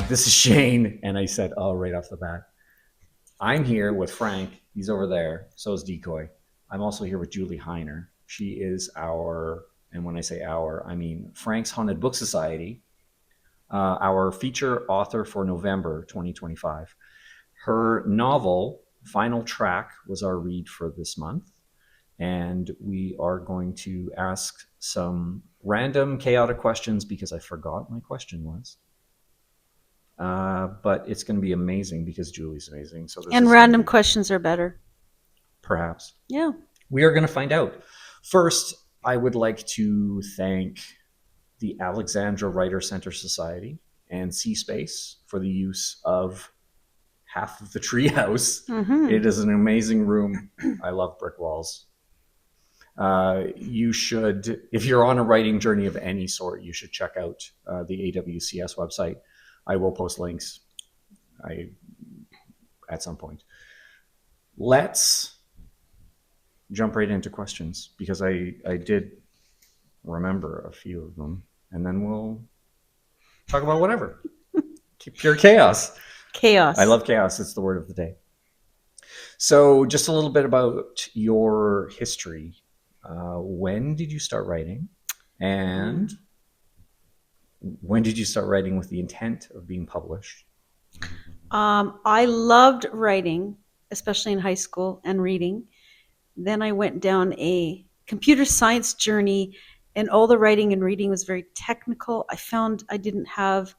This is Shane, and I said, oh, right off the bat. I'm here with Frank. He's over there. So is Decoy. I'm also here with Julie Hiner. She is our, and when I say our, I mean Frank's Haunted Book Society, our feature author for November 2025. Her novel, Final Track, was our read for this month. And we are going to ask some random chaotic questions because I forgot my question was. But it's going to be amazing because Julie's amazing. So and random questions are better. Perhaps. Yeah. We are going to find out. First, I would like to thank the Alexandra Writers Centre Society and C-Space for the use of half of the treehouse. Mm-hmm. It is an amazing room. I love brick walls. You should, if you're on a writing journey of any sort, you should check out the AWCS website. I will post links at some point. Let's jump right into questions because I did remember a few of them, and then we'll talk about whatever. Pure chaos. Chaos. I love chaos. It's the word of the day. So just a little bit about your history. When did you start writing? And when did you start writing with the intent of being published? I loved writing, especially in high school, and reading. Then I went down a computer science journey, and all the writing and reading was very technical. I found I didn't have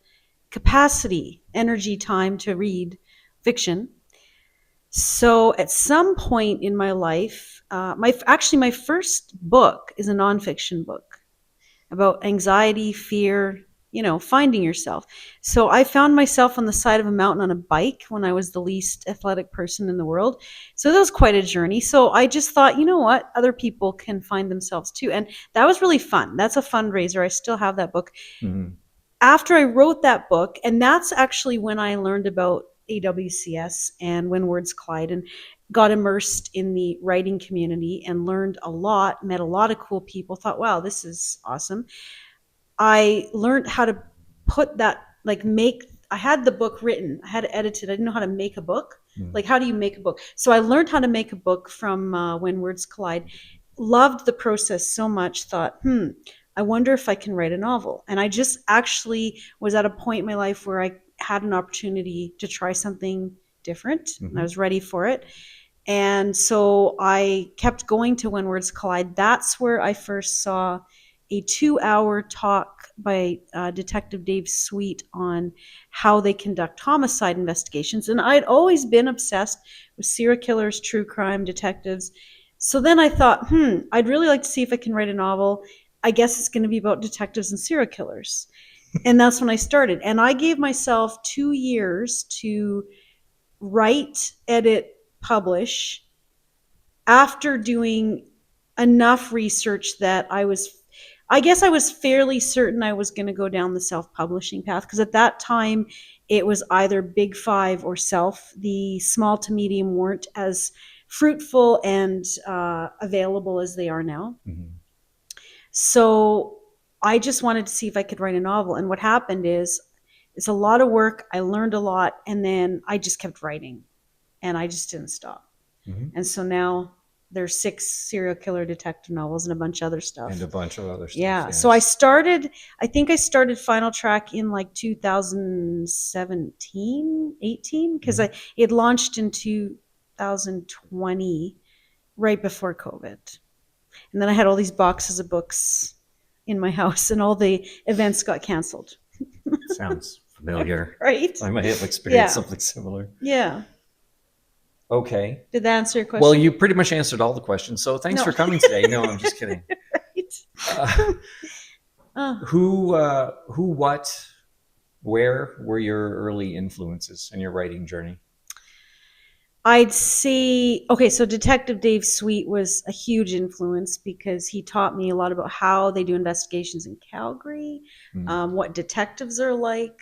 capacity, energy, time to read fiction. So at some point in my life, my first book is a nonfiction book about anxiety, fear, finding yourself. So I found myself on the side of a mountain on a bike when I was the least athletic person in the world. So that was quite a journey. So I just thought, you know what, other people can find themselves too. And that was really fun. That's a fundraiser. I still have that book. Mm-hmm. After I wrote that book, and that's actually when I learned about AWCS and When Words Collide and got immersed in the writing community and learned a lot, met a lot of cool people, thought, wow, this is awesome. I learned how to put that, I had the book written, I had it edited. I didn't know how to make a book. Like, how do you make a book? So I learned how to make a book from When Words Collide. Loved the process so much, thought, I wonder if I can write a novel. And I just actually was at a point in my life where I had an opportunity to try something different. And I was ready for it. And so I kept going to When Words Collide. That's where I first saw a 2-hour talk by Detective Dave Sweet on how they conduct homicide investigations. And I'd always been obsessed with serial killers, true crime, detectives. So then I thought, I'd really like to see if I can write a novel. I guess it's going to be about detectives and serial killers. And that's when I started. And I gave myself 2 years to write, edit, publish after doing enough research that I was fairly certain I was going to go down the self-publishing path, because at that time it was either Big Five or self. The small to medium weren't as fruitful and available as they are now. Mm-hmm. So I just wanted to see if I could write a novel. And what happened is it's a lot of work. I learned a lot, and then I just kept writing, and I just didn't stop. Mm-hmm. And so now there's 6 serial killer detective novels and a bunch of other stuff. And a bunch of other stuff. Yeah. Yes. So I think I started Final Track in like 2017, 18, because it launched in 2020, right before COVID. And then I had all these boxes of books in my house, and all the events got canceled. Sounds familiar. Right? I might have experienced something similar. Yeah. Okay. Did that answer your question? Well, you pretty much answered all the questions, so thanks for coming today. No, I'm just kidding. Right. Who, what, where were your early influences in your writing journey? I'd say, so Detective Dave Sweet was a huge influence because he taught me a lot about how they do investigations in Calgary, what detectives are like.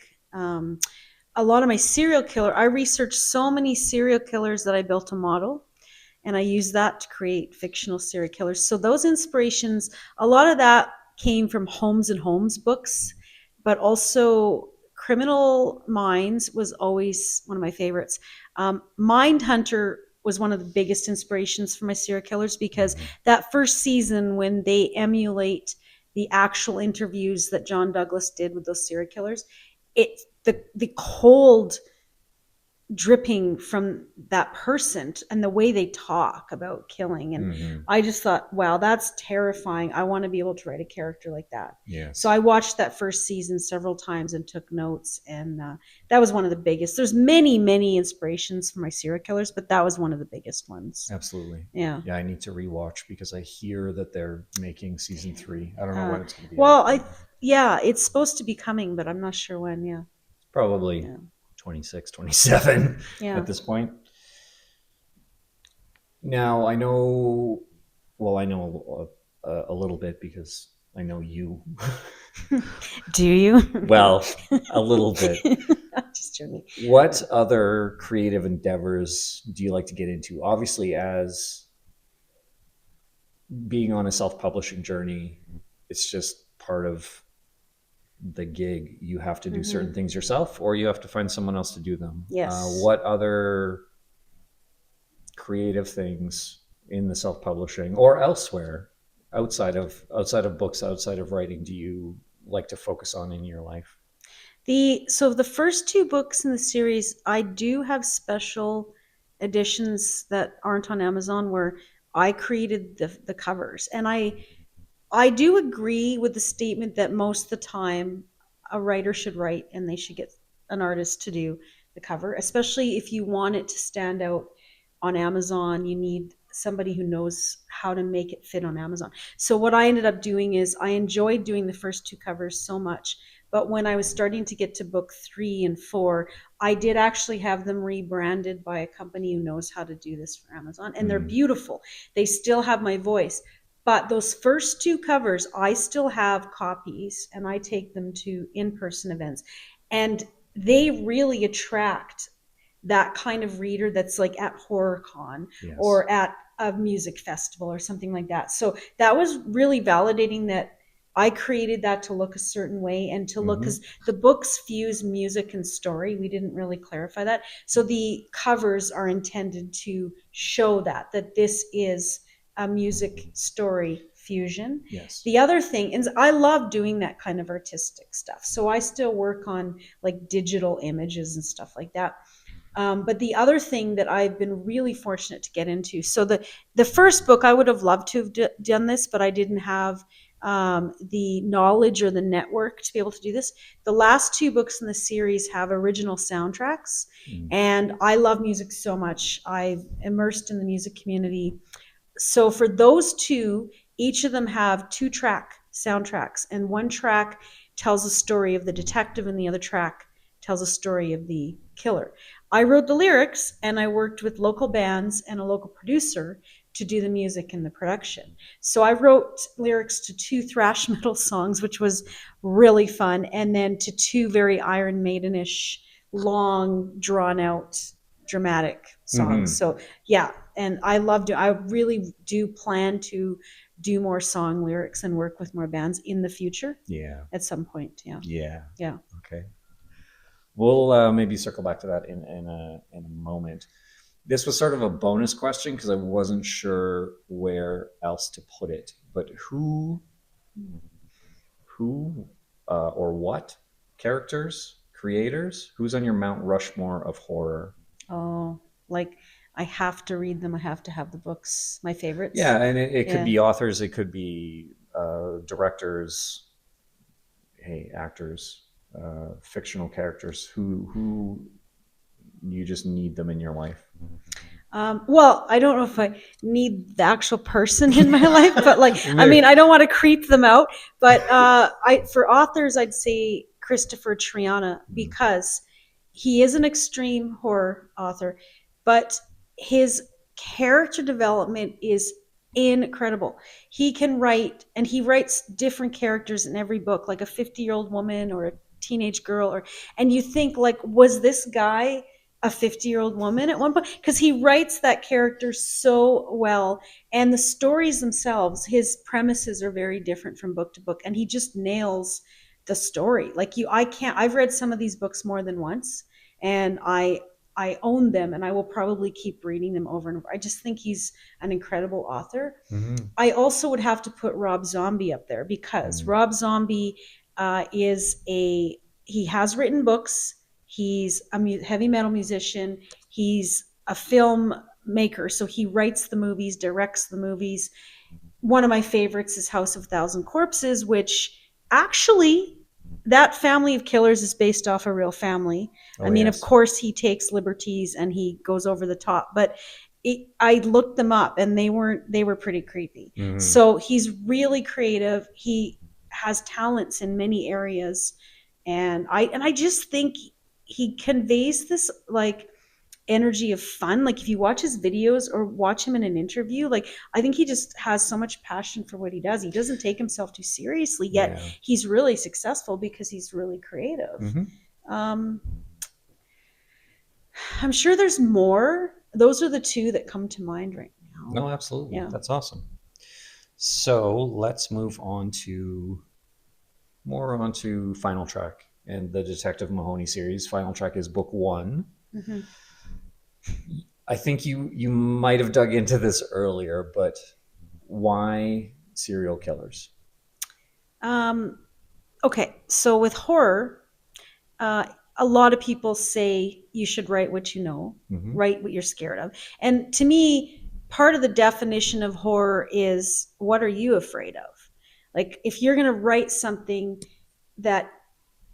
a lot of my serial killer, I researched so many serial killers that I built a model, and I used that to create fictional serial killers. So those inspirations, a lot of that came from Holmes and Holmes books, but also Criminal Minds was always one of my favorites. Mindhunter was one of the biggest inspirations for my serial killers, because that first season, when they emulate the actual interviews that John Douglas did with those serial killers, it the cold dripping from that person and the way they talk about killing, and I just thought, wow, that's terrifying. I want to be able to write a character like that. Yes. So I watched that first season several times and took notes, and that was one of the biggest. There's many inspirations for my serial killers, but that was one of the biggest ones. Absolutely. Yeah. I need to rewatch because I hear that they're making season 3. I don't know when it's going to be. Well, it's supposed to be coming, but I'm not sure when. Yeah. Probably 26, 27 Yeah. at this point. Now, I know a little bit because I know you. Do you? Well, a little bit. Just joking. What other creative endeavors do you like to get into? Obviously, as being on a self-publishing journey, it's just part of the gig. You have to do certain things yourself, or you have to find someone else to do them. Yes. What other creative things in the self-publishing or elsewhere, outside of books, outside of writing, do you like to focus on in your life? So the first 2 books in the series, I do have special editions that aren't on Amazon, where I created the covers, and I do agree with the statement that most of the time a writer should write and they should get an artist to do the cover, especially if you want it to stand out on Amazon. You need somebody who knows how to make it fit on Amazon. So what I ended up doing is, I enjoyed doing the first 2 covers so much, but when I was starting to get to book 3 and 4, I did actually have them rebranded by a company who knows how to do this for Amazon, and they're beautiful. They still have my voice. But those first 2 covers, I still have copies, and I take them to in-person events. And they really attract that kind of reader that's like at HorrorCon or at a music festival or something like that. So that was really validating that I created that to look a certain way, and to look, because the books fuse music and story. We didn't really clarify that. So the covers are intended to show that this is a music story fusion. Yes. The other thing is, I love doing that kind of artistic stuff. So I still work on like digital images and stuff like that. But the other thing that I've been really fortunate to get into, so the first book, I would have loved to have done this, but I didn't have the knowledge or the network to be able to do this. The last 2 books in the series have original soundtracks, and I love music so much. I've immersed in the music community. So for those 2, each of them have 2-track soundtracks, and one track tells a story of the detective and the other track tells a story of the killer. I wrote the lyrics, and I worked with local bands and a local producer to do the music and the production. So I wrote lyrics to 2 thrash metal songs, which was really fun, and then to 2 very Iron Maiden-ish, long, drawn-out, dramatic songs. So yeah, and I really do plan to do more song lyrics and work with more bands in the future. Yeah. At some point. Yeah. Okay. We'll maybe circle back to that in a moment. This was sort of a bonus question because I wasn't sure where else to put it. But who or what characters, creators, who's on your Mount Rushmore of horror? Oh, like, I have to read them. I have to have the books. My favorites. Yeah, and it could be authors. It could be directors, actors, fictional characters. Who you just need them in your life. Well, I don't know if I need the actual person in my life, but like, I mean, I don't want to creep them out. But for authors, I'd say Christopher Triana, because he is an extreme horror author, but his character development is incredible. He can write, and he writes different characters in every book, like a 50-year-old woman or a teenage girl, and you think, like, was this guy a 50-year-old woman at one point? Because he writes that character so well, and the stories themselves, his premises are very different from book to book, and he just nails the story. Like, I've read some of these books more than once, and I own them, and I will probably keep reading them over and over. I just think he's an incredible author. Mm-hmm. I also would have to put Rob Zombie up there, because Rob Zombie he has written books. He's a heavy metal musician. He's a filmmaker, so he writes the movies, directs the movies. One of my favorites is House of Thousand Corpses, which actually, that family of killers is based off a real family. Oh, I mean, yes. of course, he takes liberties and he goes over the top, but I looked them up and they were pretty creepy. Mm-hmm. So he's really creative. He has talents in many areas, and I just think he conveys this, like, energy of fun. Like, if you watch his videos or watch him in an interview, like, I think he just has so much passion for what he does. He doesn't take himself too seriously, yet Yeah. he's really successful because he's really creative. Mm-hmm. I'm sure there's more. Those are the two that come to mind right now. No, absolutely. Yeah. That's awesome. So let's move on to Final Track and the Detective Mahoney series. Final Track is book 1. Mhm. I think you might have dug into this earlier, but why serial killers? Okay, so with horror, a lot of people say you should write what you know, Mhm. write what you're scared of. And to me, part of the definition of horror is, what are you afraid of? Like, if you're going to write something that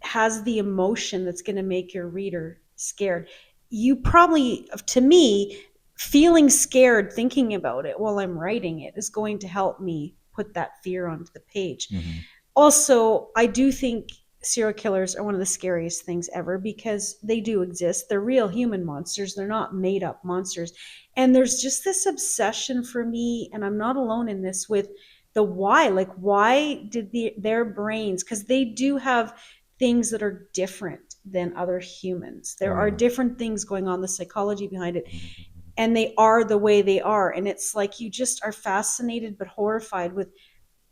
has the emotion that's going to make your reader scared, you probably, to me, feeling scared thinking about it while I'm writing it is going to help me put that fear onto the page. Mhm. Also, I do think serial killers are one of the scariest things ever, because they do exist. They're real human monsters. They're not made up monsters. And there's just this obsession for me, and I'm not alone in this, with the why. Like, why did their brains, because they do have things that are different than other humans. There are different things going on, the psychology behind it, and they are the way they are. And it's like, you just are fascinated but horrified with,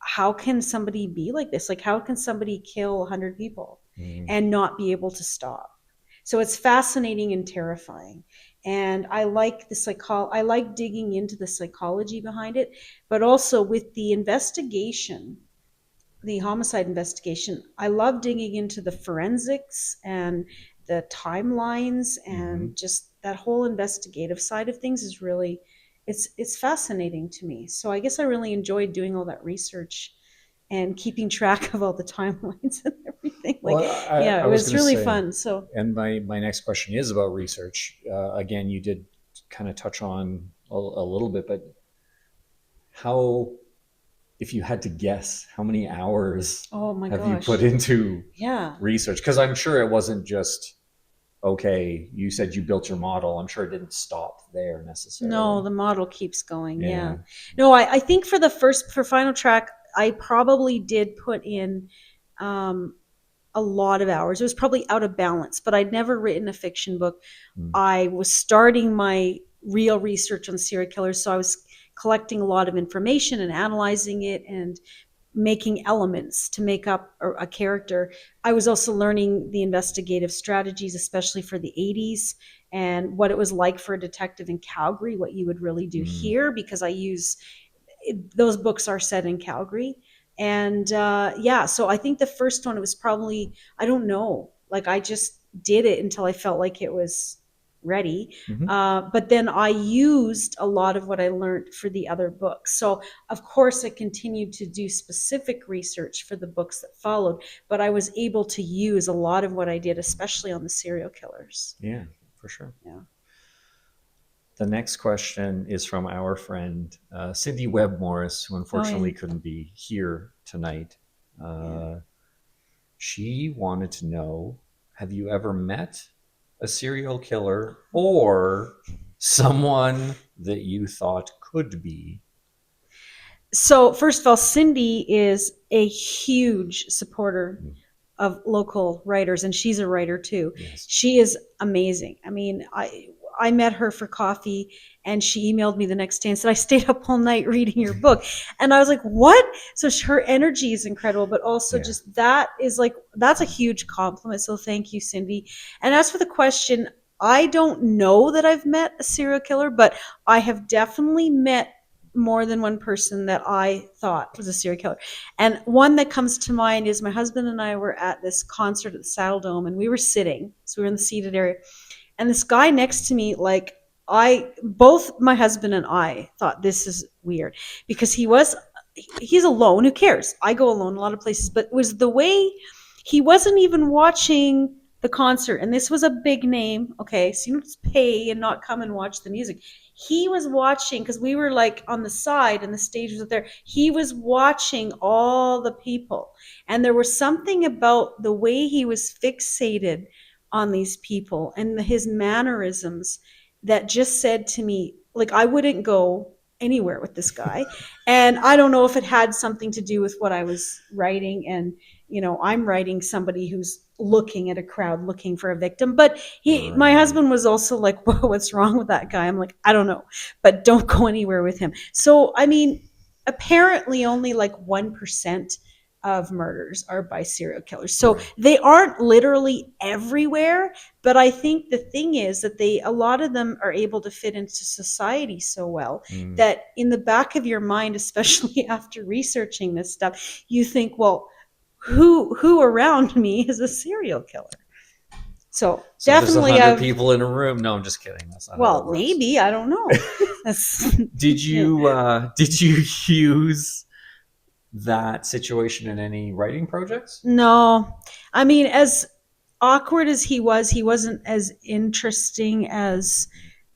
how can somebody be like this? Like, how can somebody kill 100 people and not be able to stop? So it's fascinating and terrifying. And I like I like digging into the psychology behind it, but also with the investigation, the homicide investigation, I love digging into the forensics and the timelines, and just that whole investigative side of things is really, it's fascinating to me. So I guess I really enjoyed doing all that research and keeping track of all the timelines and everything. Like, Well, yeah, I it was was gonna really say, fun. So and my next question is about research. Again, you did kind of touch on a little bit, but how, if you had to guess, how many hours oh my have you gosh, put into yeah. research? Because I'm sure it wasn't just, okay, you said you built your model. I'm sure it didn't stop there necessarily. No, the model keeps going. Yeah. Yeah. No, I think for Final Track, I probably did put in a lot of hours. It was probably out of balance, but I'd never written a fiction book. I was starting my real research on serial killers, so I was collecting a lot of information and analyzing it and making elements to make up a character. I was also learning the investigative strategies, especially for the 80s, and what it was like for a detective in Calgary, what you would really do here, because those books are set in Calgary. And yeah, so I think the first one, it was probably, I don't know, like, I just did it until I felt like it was ready. But then I used a lot of what I learned for the other books. So of course I continued to do specific research for the books that followed, but I was able to use a lot of what I did, especially on the serial killers. Yeah, for sure. Yeah. The next question is from our friend Cindy Webb Morris, who unfortunately couldn't be here tonight. She wanted to know, have you ever met a serial killer or someone that you thought could be? So first of all, Cindy is a huge supporter of local writers, and she's a writer too. Yes. She is amazing. I mean, I met her for coffee, and she emailed me the next day and said, I stayed up all night reading your book. And I was like, what? So her energy is incredible, but also just that is like, that's a huge compliment. So thank you, Cindy. And as for the question, I don't know that I've met a serial killer, but I have definitely met more than one person that I thought was a serial killer. And one that comes to mind is my husband and I were at this concert at the Saddle Dome, and we were sitting, so we were in the seated area. And this guy next to me, like, both my husband and I thought this is weird because he's alone. Who cares? I go alone a lot of places, but it was the way he wasn't even watching the concert. And this was a big name. Okay. So you don't just pay and not come and watch the music. He was watching, because we were like on the side and the stage was up there. He was watching all the people. And there was something about the way he was fixated on these people and his mannerisms that just said to me, like, I wouldn't go anywhere with this guy. And I don't know if it had something to do with what I was writing. And, I'm writing somebody who's looking at a crowd looking for a victim. But my husband was also like, whoa, what's wrong with that guy? I'm like, I don't know, but don't go anywhere with him. So, I mean, apparently only like 1% of murders are by serial killers. So they aren't literally everywhere, but I think the thing is that a lot of them are able to fit into society so well that in the back of your mind, especially after researching this stuff, you think, well, who around me is a serial killer? So definitely there's 100 people in a room. No, I'm just kidding. That's not how that works. Maybe, I don't know. Did you use that situation in any writing projects? No. I mean, as awkward as he wasn't as interesting as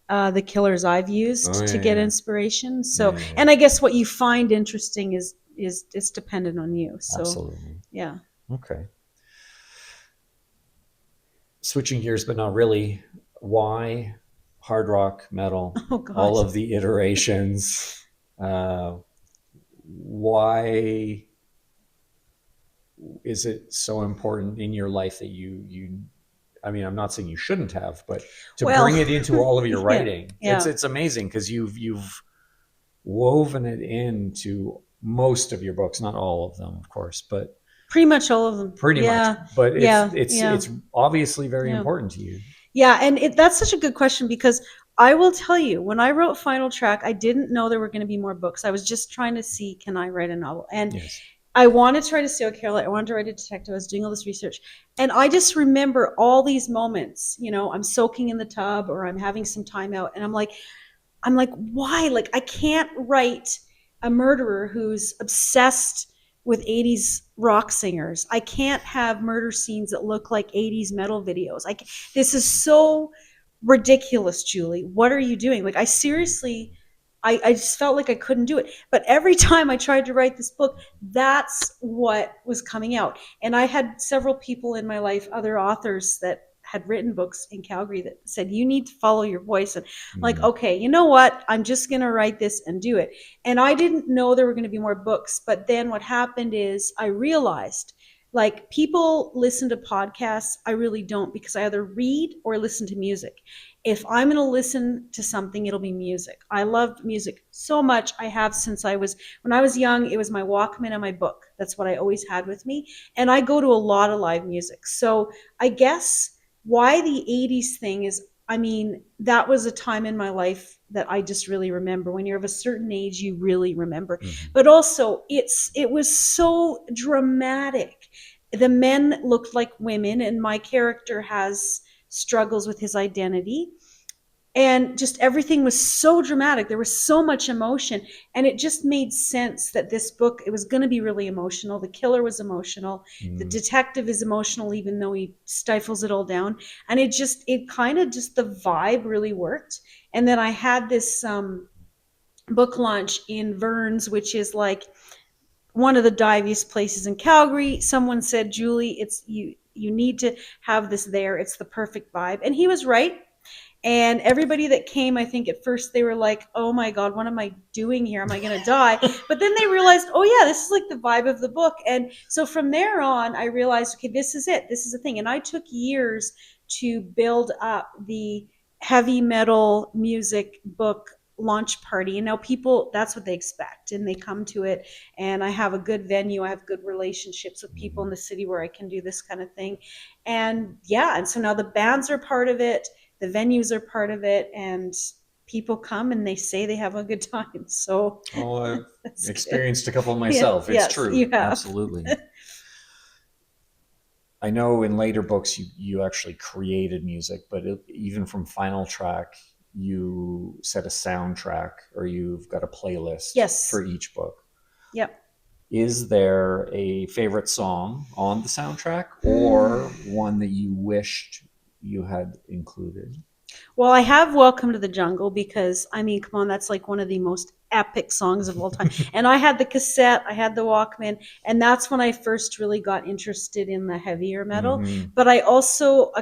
the killers I've used to get inspiration. So, and I guess what you find interesting is it's dependent on you. So, absolutely. Yeah. Okay. Switching gears, but not really. Why hard rock, metal, all of the iterations? Why is it so important in your life that you I mean, I'm not saying you shouldn't have, but to bring it into all of your writing, it's amazing because you've woven it into most of your books, not all of them, of course, but pretty much all of them. Pretty much, but it's obviously very important to you. Yeah, and that's such a good question because I will tell you, when I wrote Final Track, I didn't know there were going to be more books. I was just trying to see, can I write a novel? And I wanted to write a serial killer. I wanted to write a detective. I was doing all this research. And I just remember all these moments, I'm soaking in the tub or I'm having some time out. And I'm like, why? Like, I can't write a murderer who's obsessed with 80s rock singers. I can't have murder scenes that look like 80s metal videos. This is so ridiculous, Julie. What are you doing? Like, I seriously, I just felt like I couldn't do it. But every time I tried to write this book, that's what was coming out. And I had several people in my life, other authors that had written books in Calgary that said, you need to follow your voice. And like, okay, you know what? I'm just going to write this and do it. And I didn't know there were going to be more books. But then what happened is I realized, like, people listen to podcasts. I really don't, because I either read or listen to music. If I'm going to listen to something, it'll be music. I love music so much. I have since when I was young, it was my Walkman and my book. That's what I always had with me. And I go to a lot of live music. So I guess why the 80s thing is, I mean, that was a time in my life that I just really remember. When you're of a certain age, you really remember. But also, it was so dramatic. The men looked like women, and my character has struggles with his identity. And just everything was so dramatic. There was so much emotion. And it just made sense that this book, it was going to be really emotional. The killer was emotional. The detective is emotional, even though he stifles it all down. And it kind of just, the vibe really worked. And then I had this book launch in Verns, which is like one of the diviest places in Calgary. Someone said, Julie, you need to have this there. It's the perfect vibe. And he was right. And everybody that came, I think at first they were like, oh my God, what am I doing here? Am I going to die? But then they realized, oh yeah, this is like the vibe of the book. And so from there on, I realized, okay, this is it. This is the thing. And I took years to build up the heavy metal music book launch party. And now people, that's what they expect. And they come to it. And I have a good venue. I have good relationships with people in the city where I can do this kind of thing. And yeah, and so now the bands are part of it. The venues are part of it, and people come and they say they have a good time. So I've experienced a couple myself. Yeah, it's true. You have. Absolutely. I know in later books you actually created music, but even from Final Track, you set a soundtrack or you've got a playlist for each book. Yep. Is there a favorite song on the soundtrack or one that you wished you had included? Well, I have Welcome to the Jungle because, I mean, come on, that's like one of the most epic songs of all time. And I had the cassette, I had the Walkman, and that's when I first really got interested in the heavier metal. Mhm. But I also,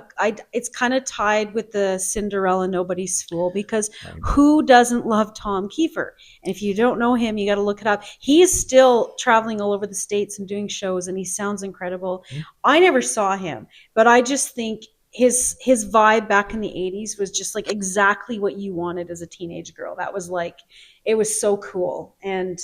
it's kind of tied with the Cinderella Nobody's Fool because who doesn't love Tom Kiefer? And if you don't know him, you got to look it up. He is still traveling all over the States and doing shows, and he sounds incredible. I never saw him, but I just think his vibe back in the 80s was just like exactly what you wanted as a teenage girl. That was like, it was so cool. And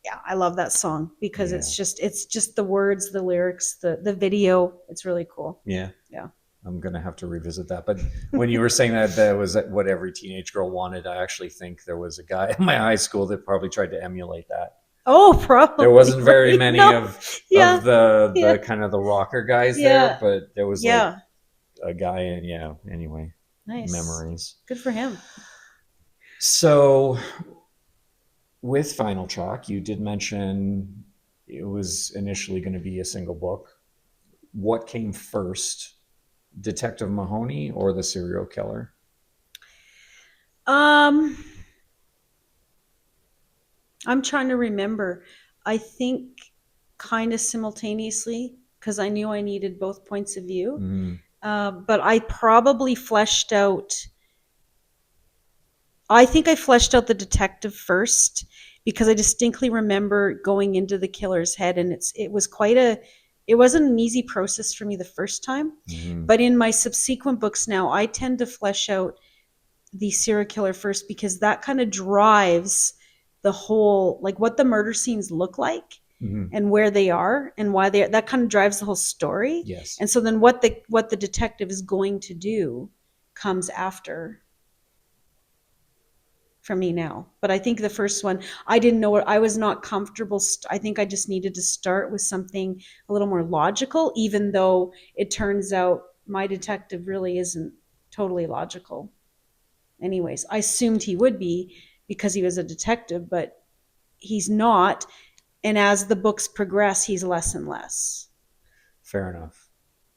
yeah, I love that song because it's just the words, the lyrics, the video. It's really cool. Yeah. Yeah. I'm going to have to revisit that. But when you were saying that was what every teenage girl wanted, I actually think there was a guy in my high school that probably tried to emulate that. Oh, probably. There wasn't very many of the kind of the rocker guys there, but there was like a guy in, anyway. Nice. Memories. Good for him. So with Final Track, you did mention it was initially going to be a single book. What came first, Detective Mahoney or the serial killer? I'm trying to remember. I think kind of simultaneously because I knew I needed both points of view. Mm-hmm. But I probably fleshed out. I think I fleshed out the detective first because I distinctly remember going into the killer's head, and it wasn't an easy process for me the first time. Mm-hmm. But in my subsequent books now, I tend to flesh out the serial killer first because that kind of drives the whole, like what the murder scenes look like. Mm-hmm. And where they are and why that kind of drives the whole story. Yes. And so then what the detective is going to do comes after for me now. But I think the first one, I didn't know what I was not comfortable. I think I just needed to start with something a little more logical, even though it turns out my detective really isn't totally logical. Anyways, I assumed he would be because he was a detective, but he's not. And as the books progress, he's less and less. Fair enough.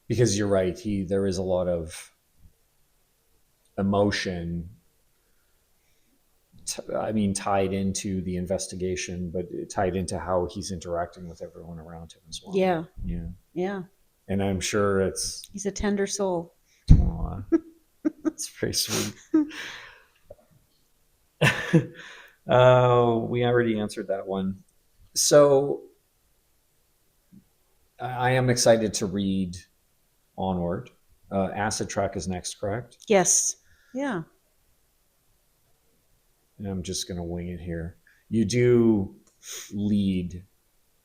Because you're right. There is a lot of emotion, tied into the investigation, but tied into how he's interacting with everyone around him as well. Yeah. Yeah. Yeah. And I'm sure he's a tender soul. That's pretty sweet. We already answered that one. So I am excited to read onward. Acid Track is next, correct? Yes. Yeah. And I'm just going to wing it here. You do lead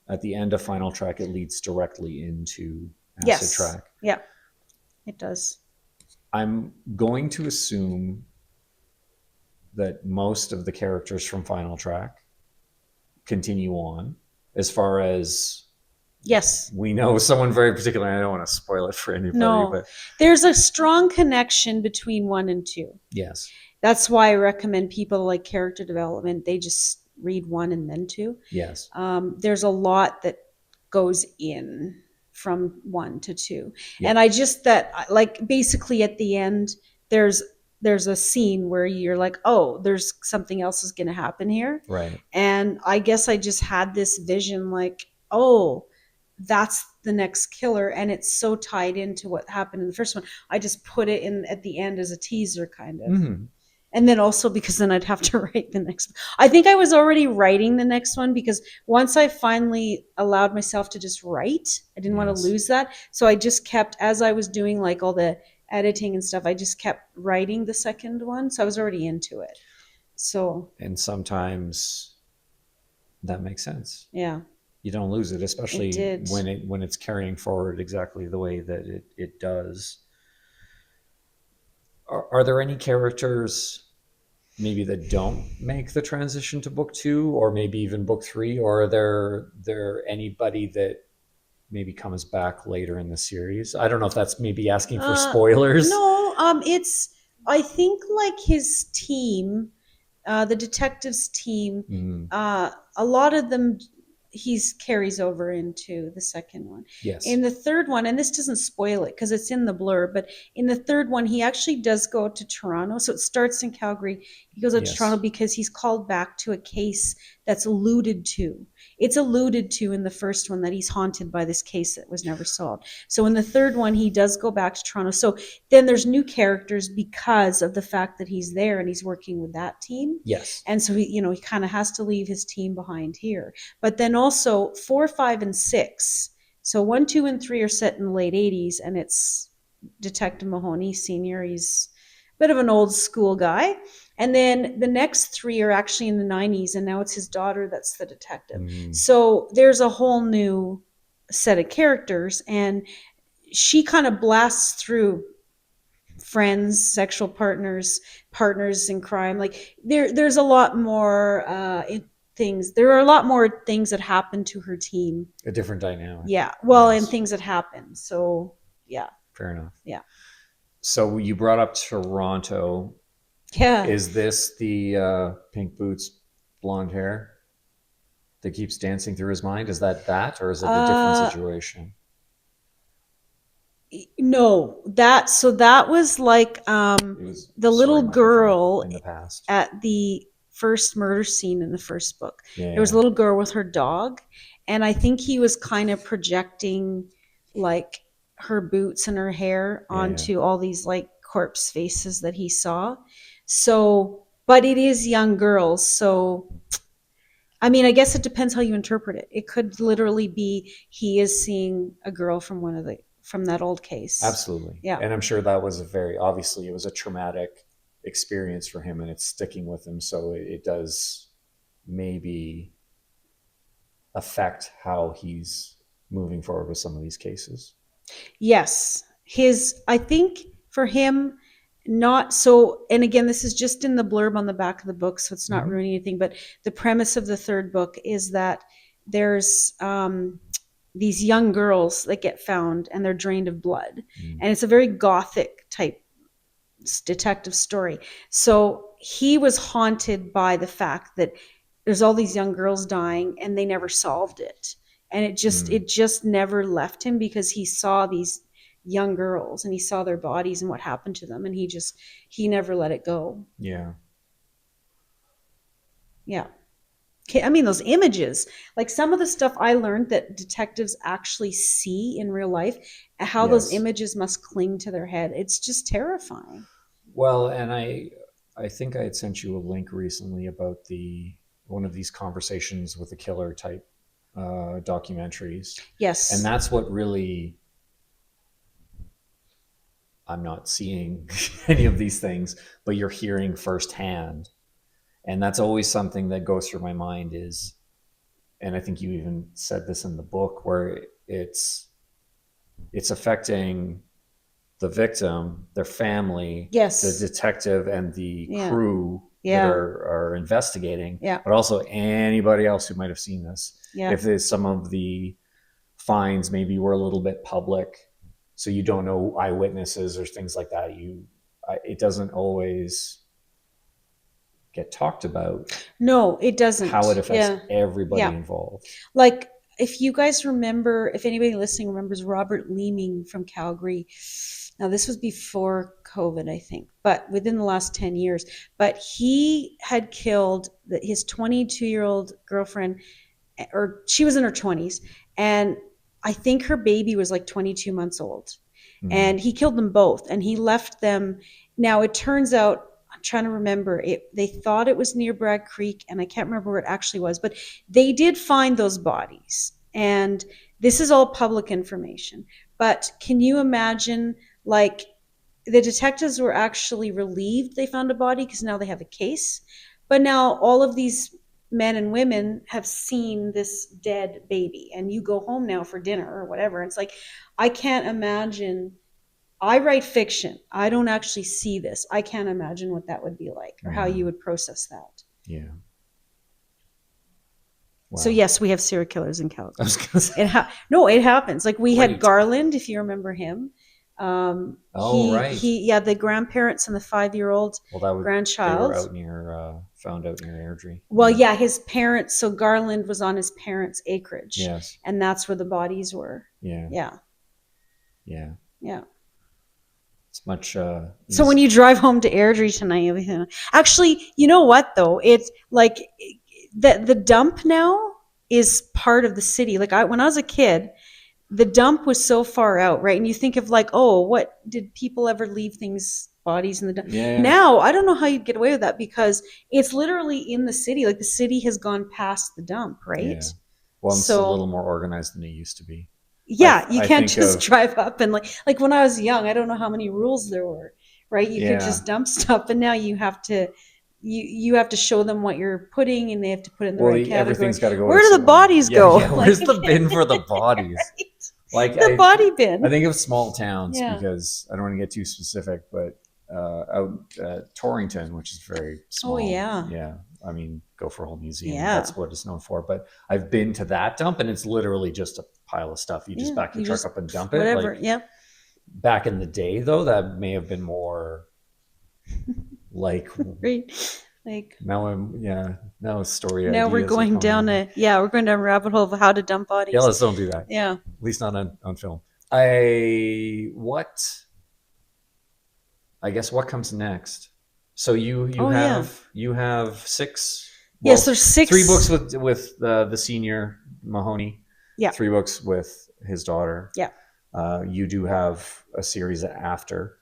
at the end of Final Track. It leads directly into Acid Track. Yeah, it does. I'm going to assume that most of the characters from Final Track continue on as far as we know someone very particular. I don't want to spoil it for anybody. No, but there's a strong connection between 1 and 2. Yes. That's why I recommend people like character development. They just read 1 and then 2. Yes. There's a lot that goes in from 1 to 2. Yeah. And I just basically at the end, there's a scene where you're like, oh, there's something else is going to happen here. Right. And I guess I just had this vision like, oh, that's the next killer, and it's so tied into what happened in the first one. I just put it in at the end as a teaser, kind of. Mm-hmm. And then also because then I'd have to write the next one. I think I was already writing the next one, because once I finally allowed myself to just write, I didn't want to lose that. So I just kept, as I was doing like all the editing and stuff, I just kept writing the second one. So I was already into it. So. And sometimes that makes sense. Yeah. You don't lose it, especially It did. when it's carrying forward exactly the way that it does. Are there any characters maybe that don't make the transition to book 2, or maybe even book 3, or are there anybody that maybe comes back later in the series? I don't know if that's maybe asking for spoilers. No, it's, I think like his team, the detectives team, a lot of them he's carries over into the second one. Yes. In the third one, and this doesn't spoil it because it's in the blur, but in the third one, he actually does go to Toronto. So it starts in Calgary. He goes out to Toronto because he's called back to a case that's alluded to. It's alluded to in the first one that he's haunted by this case that was never solved. So in the third one, he does go back to Toronto. So then there's new characters because of the fact that he's there and he's working with that team. Yes. And so he kind of has to leave his team behind here. But then also 4, 5, and 6. So 1, 2, and 3 are set in the late 80s, and it's Detective Mahoney Sr. He's a bit of an old school guy. And then the next 3 are actually in the 90s, and now it's his daughter that's the detective. So there's a whole new set of characters, and she kind of blasts through friends, sexual partners in crime. Like there's a lot more things. There are a lot more things that happen to her team. A different dynamic. Yeah. Well, and things that happen. So yeah. Fair enough. Yeah. So you brought up Toronto. Yeah. Is this the pink boots, blonde hair that keeps dancing through his mind? Is that, or is it a different situation? No, that was like the little girl in the past at the first murder scene in the first book. Yeah. There was a little girl with her dog, and I think he was kind of projecting like her boots and her hair onto all these like corpse faces that he saw. So, but it is young girls, so I mean, I guess it depends how you interpret it. It could literally be he is seeing a girl from from that old case. Absolutely. Yeah. And I'm sure that was obviously it was a traumatic experience for him, and it's sticking with him. So it does maybe affect how he's moving forward with some of these cases. Yes. I think for him, not so, and again, this is just in the blurb on the back of the book, so it's not ruining anything, but the premise of the third book is that there's these young girls that get found and they're drained of blood. And it's a very gothic type detective story. So he was haunted by the fact that there's all these young girls dying and they never solved it. And it just never left him, because he saw these young girls and he saw their bodies and what happened to them, and he never let it go. Yeah. I mean, those images, like some of the stuff I learned that detectives actually see in real life, how those images must cling to their head. It's just terrifying. Well, and I think I had sent you a link recently about one of these conversations with the killer type documentaries. Yes. And that's what really, I'm not seeing any of these things, but you're hearing firsthand. And that's always something that goes through my mind is, and I think you even said this in the book, where it's affecting the victim, their family, the detective, and the crew that are investigating, but also anybody else who might have seen this. If there's some of the finds maybe were a little bit public, so you don't know eyewitnesses or things like that, it doesn't always get talked about. No, it doesn't. How it affects everybody involved. Like, if you guys remember, if anybody listening remembers Robert Leeming from Calgary, now this was before COVID, I think, but within the last 10 years, but he had killed his 22-year-old girlfriend, or she was in her 20s, and I think her baby was like 22 months old. Mhm. And he killed them both, and he left them. Now it turns out, I'm trying to remember it, they thought it was near Bragg Creek, and I can't remember where it actually was, but they did find those bodies, and this is all public information. But can you imagine, like, the detectives were actually relieved they found a body because now they have a case, but now all of these men and women have seen this dead baby, and you go home now for dinner or whatever. It's like, I can't imagine. I write fiction. I don't actually see this. I can't imagine what that would be like, or how you would process that. Yeah. Wow. So yes, we have serial killers in Calgary. I was gonna say. No, it happens. Like we had Great. Garland, if you remember him. Right. Yeah, the grandparents and the 5-year-old Well, that was grandchild. They were out near, found out near Airdrie. Well, yeah, his parents. So Garland was on his parents' acreage. Yes. And that's where the bodies were. Yeah. Yeah. Yeah. Yeah. It's much. So when you drive home to Airdrie tonight, actually, you know what though? It's like the dump now is part of the city. Like when I was a kid, the dump was so far out, right? And you think of like, oh, what did people ever leave bodies in the dump? Yeah. Now I don't know how you'd get away with that because it's literally in the city. Like the city has gone past the dump, right? Yeah. Well, it's a little more organized than it used to be. Yeah, you can't just drive up and like when I was young, I don't know how many rules there were, right? You could just dump stuff, and now you have to you have to show them what you're putting, and they have to put it in the right category. Everything's got to go. Where do the bodies go? Yeah, where's the bin for the bodies? Right? Like the body bin. I think of small towns because I don't want to get too specific, but out Torrington, which is very small. Oh yeah. Yeah. I mean, Gopher Hole Museum. Yeah. That's what it's known for. But I've been to that dump, and it's literally just a pile of stuff. You just back the truck up and dump it. Whatever. Yep. Back in the day, though, that may have been more like. Right. Like now now story. Now we're going down we're going down a rabbit hole of how to dump bodies. Yeah, let's don't do that. Yeah. At least not on film. I guess what comes next? So you have 6. Well, yes, there's 6. 3 books with the senior Mahoney. Yeah. 3 books with his daughter. Yeah. You do have a series after.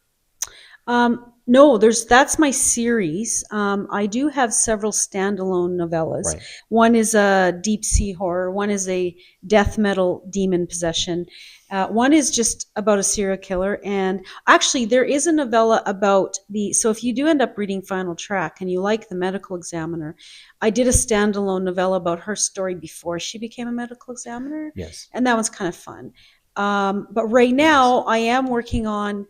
No, that's my series. I do have several standalone novellas. Right. One is a deep sea horror. One is a death metal demon possession. One is just about a serial killer. And actually, there is a novella about so if you do end up reading Final Track and you like The Medical Examiner, I did a standalone novella about her story before she became a medical examiner. Yes. And that one's kind of fun. But right now, I am working on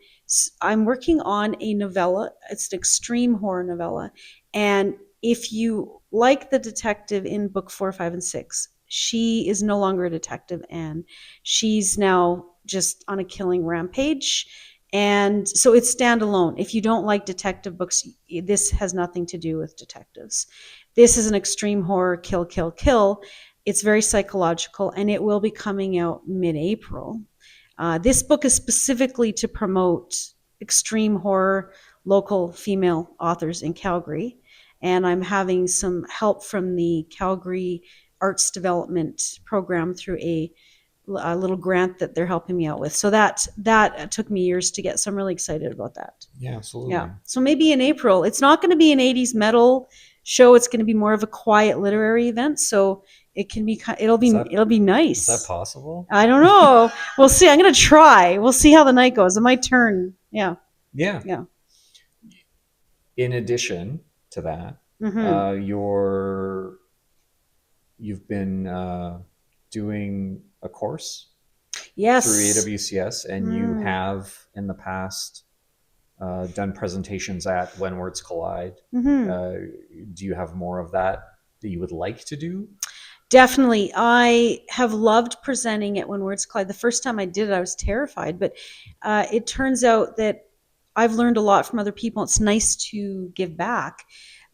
a novella. It's an extreme horror novella. And if you like the detective in book 4, 5, and 6, she is no longer a detective, and she's now just on a killing rampage. And so it's standalone. If you don't like detective books, this has nothing to do with detectives. This is an extreme horror kill, kill, kill. It's very psychological, and it will be coming out mid-April. This book is specifically to promote extreme horror, local female authors in Calgary. And I'm having some help from the Calgary Arts Development Program through a little grant that they're helping me out with. So that took me years to get. So I'm really excited about that. Yeah, absolutely. Yeah. So maybe in April. It's not going to be an 80s metal show. It's going to be more of a quiet literary event. So it can be. It'll be nice. Is that possible? I don't know. We'll see. I'm going to try. We'll see how the night goes. It might turn. Yeah. Yeah. Yeah. In addition to that, you've been doing a course. Yes. Through AWCS, and you have in the past done presentations at When Words Collide. Do you have more of that you would like to do? Definitely. I have loved presenting at When Words Collide. The first time I did it, I was terrified, but it turns out that I've learned a lot from other people. It's nice to give back.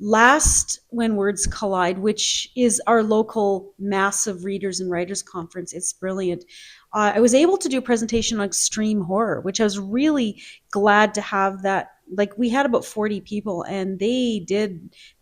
Last When Words Collide, which is our local massive readers and writers conference, it's brilliant. I was able to do a presentation on extreme horror, which I was really glad to have that. Like we had about 40 people, and they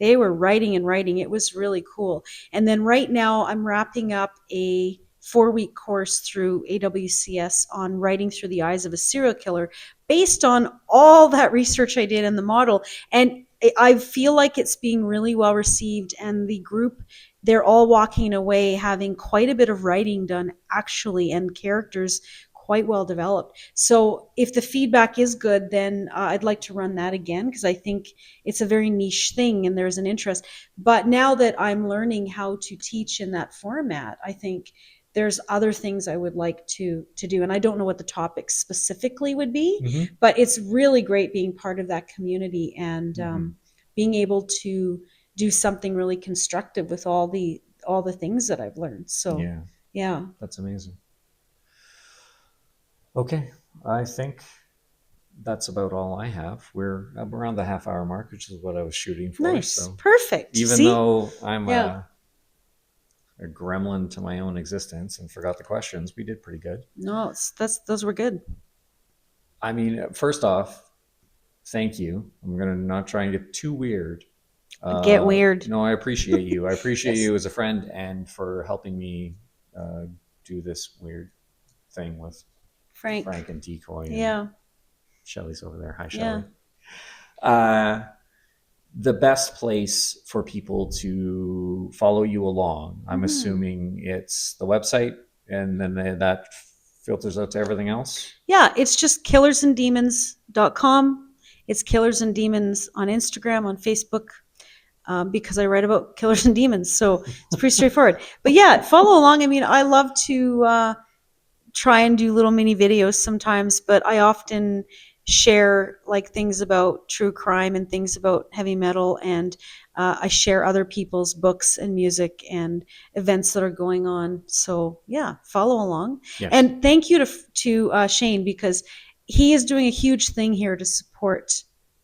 were writing and writing. It was really cool. And then right now I'm wrapping up a 4-week course through AWCS on writing through the eyes of a serial killer based on all that research I did in the model. And I feel like it's being really well received, and the group, they're all walking away having quite a bit of writing done actually, and characters quite well developed. So if the feedback is good, then I'd like to run that again, because I think it's a very niche thing and there's an interest. But now that I'm learning how to teach in that format, I think there's other things I would like to do. And I don't know what the topics specifically would be, but it's really great being part of that community and being able to do something really constructive with all the things that I've learned. So yeah. That's amazing. Okay, I think that's about all I have. We're around the half-hour mark, which is what I was shooting for. Nice. So Perfect. even though I'm a gremlin to my own existence and forgot the questions, we did pretty good. No, those were good. I mean, first off, thank you. I'm going to not try and get too weird. Get weird. No, I appreciate you. I appreciate you as a friend and for helping me do this weird thing with Frank and Decoy. And Shelly's over there. Hi, Shelly. The best place for people to follow you along, I'm assuming it's the website, and then that filters out to everything else? Yeah, it's just killersanddemons.com. It's Killers and Demons on Instagram, on Facebook, because I write about killers and demons. So it's pretty straightforward. But yeah, follow along. I mean, I love to try and do little mini videos sometimes, but I often share like things about true crime and things about heavy metal, and I share other people's books and music and events that are going on. So yeah, follow along. Yes. And thank you to Shane, because he is doing a huge thing here to support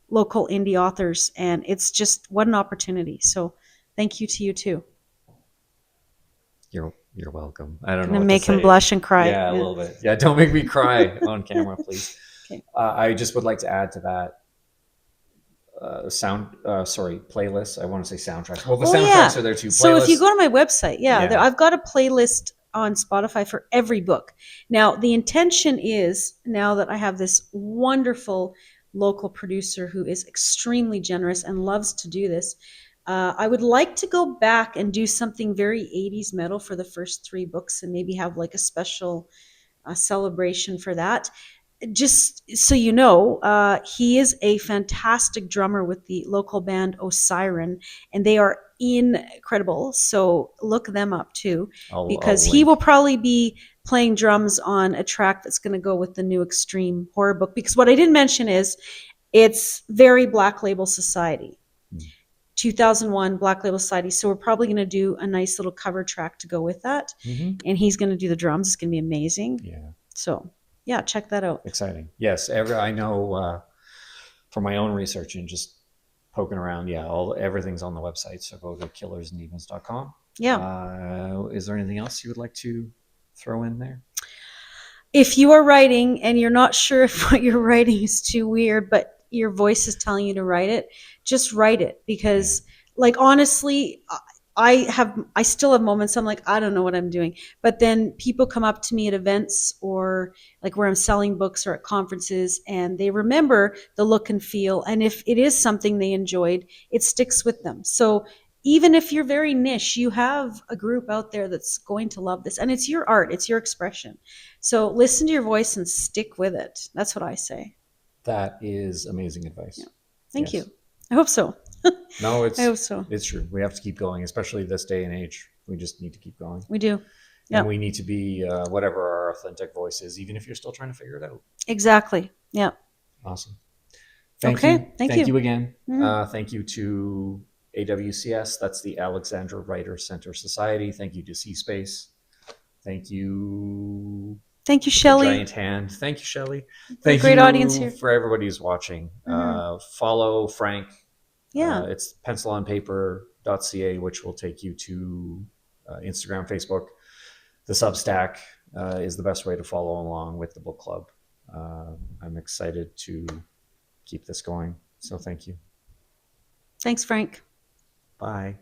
local indie authors, and it's just what an opportunity. So thank you to you too. You're welcome. I don't know. Gonna make him blush and cry. Yeah, a little bit. Yeah, don't make me cry on camera, please. Okay. I just would like to add to that playlist. I want to say soundtracks. Well, the soundtracks are there too. So if you go to my website, I've got a playlist on Spotify for every book. Now, the intention is, now that I have this wonderful local producer who is extremely generous and loves to do this, I would like to go back and do something very 80s metal for the first 3 books, and maybe have like a special celebration for that. Just so you know, he is a fantastic drummer with the local band Osiren, and they are incredible. So look them up too, because he will probably be playing drums on a track that's going to go with the new Extreme horror book. Because what I didn't mention is it's very Black Label Society. 2001 Black Label Society. So we're probably going to do a nice little cover track to go with that. And he's going to do the drums. It's going to be amazing. Yeah. So yeah, check that out. Exciting. Yes. I know from my own research and just poking around, everything's on the website. So go to killersanddemons.com. Yeah. Is there anything else you would like to throw in there? If you are writing and you're not sure if what you're writing is too weird, but your voice is telling you to write it, just write it. Because like, honestly, I still have moments I'm like, I don't know what I'm doing. But then people come up to me at events, or like where I'm selling books or at conferences, and they remember the look and feel. And if it is something they enjoyed, it sticks with them. So even if you're very niche, you have a group out there that's going to love this. And it's your art, it's your expression. So listen to your voice and stick with it. That's what I say. That is amazing advice. Yeah. Thank you. I hope so. No, I hope so. It's true. We have to keep going, especially this day and age. We just need to keep going. We do. And we need to be whatever our authentic voice is, even if you're still trying to figure it out. Exactly. Yeah. Awesome. Thank you. Thank you again. Thank you to AWCS. That's the Alexandra Writers Centre Society. Thank you to C-Space. Thank you. Thank you, Shelly. Giant hand. Thank you, Shelly. Thank you, audience here. For everybody who's watching. Follow Frank. Yeah. It's pencilandpaper.ca, which will take you to Instagram, Facebook. The Substack is the best way to follow along with the book club. I'm excited to keep this going. So thank you. Thanks, Frank. Bye.